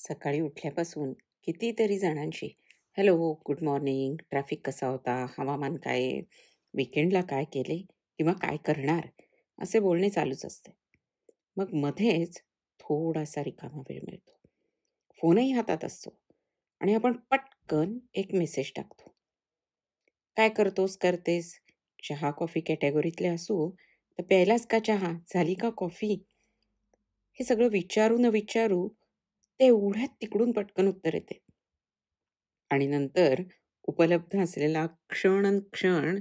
सकाळी उठल्यापासून कितीतरी जणांशी हॅलो, गुड मॉर्निंग, ट्रॅफिक कसा होता, हवामान काय आहे, विकेंडला काय केले किंवा काय करणार, असे बोलणे चालूच असते. मग मध्येच थोडासा रिकामा वेळ मिळतो. फोनही हातात असतो आणि आपण पटकन एक मेसेज टाकतो. काय करतोस करतेस? चहा कॉफी कॅटेगोरीतले असू तर प्यायलास का चहा, झाली का कॉफी, हे सगळं विचारू न विचारू तेवढ्यात तिकडून पटकन उत्तर येते. आणि नंतर उपलब्ध असलेला क्षण अन क्षण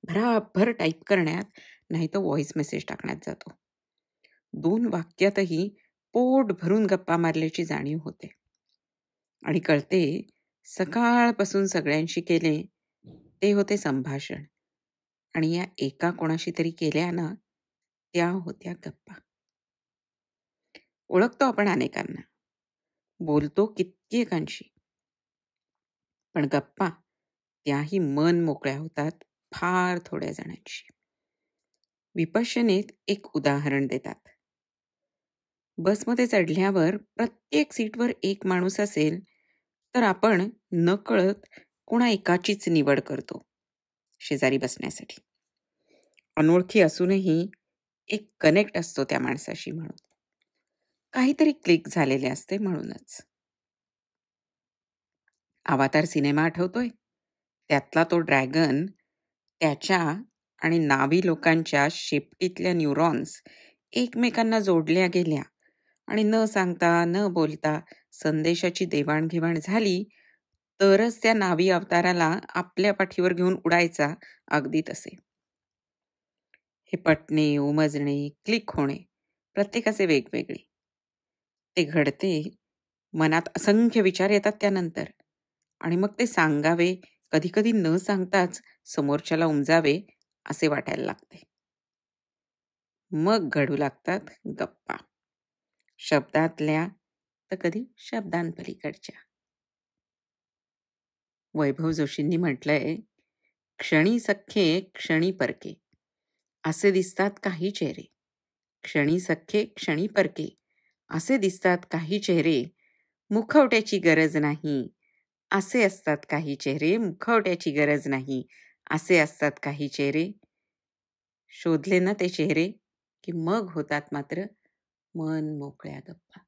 भराभर टाईप करण्यात नाही तर व्हॉइस मेसेज टाकण्यात जातो. 2 वाक्यातही पोट भरून गप्पा मारल्याची जाणीव होते आणि कळते सकाळपासून सगळ्यांशी केले ते होते संभाषण आणि या एका कोणाशी तरी केल्या ना, त्या होत्या गप्पा. ओळखतो आपण अनेकांना, बोलतो कित्येकांशी, पण गप्पा त्याही मन मोकळ्या होतात फार थोड्या जणांशी. विपश्यनेत एक उदाहरण देतात. बसमध्ये चढल्यावर प्रत्येक सीटवर एक माणूस असेल तर आपण नकळत कोणा एकाचीच निवड करतो शेजारी बसण्यासाठी. अनोळखी असूनही एक कनेक्ट असतो त्या माणसाशी म्हणून. काहीतरी क्लिक झालेले असते म्हणूनच. अवतार सिनेमा आठवतोय? त्यातला तो ड्रॅगन त्याच्या आणि नावी लोकांच्या शेपटीतल्या न्यूरॉन्स एकमेकांना जोडल्या गेल्या आणि न सांगता न बोलता संदेशाची देवाणघेवाण झाली तरच त्या नावी अवताराला आपल्या पाठीवर घेऊन उडायचा, अगदी तसे. हे पटणे, उमजणे, क्लिक होणे प्रत्येकाचे वेगवेगळे. ते घडते, मनात असंख्य विचार येतात त्यानंतर आणि मग ते सांगावे, कधी-कधी न सांगताच समोरच्याला उमजावे असे वाटायला लागते. मग घडू लागतात गप्पा. शब्दातल्या तर कधी शब्दांपलीकडच्या. वैभव जोशींनी म्हटलंय, क्षणी सख्खे क्षणी परके, असे दिसतात काही चेहरे. क्षणी सख्खे क्षणी परके, असे दिसतात काही चेहरे, मुखवट्याची गरज नाही. असे असतात काही चेहरे, मुखवट्याची गरज नाही. असे असतात काही चेहरे. शोधले ना ते चेहरे, की मग होतात मात्र मन मोकळ्या गप्पा.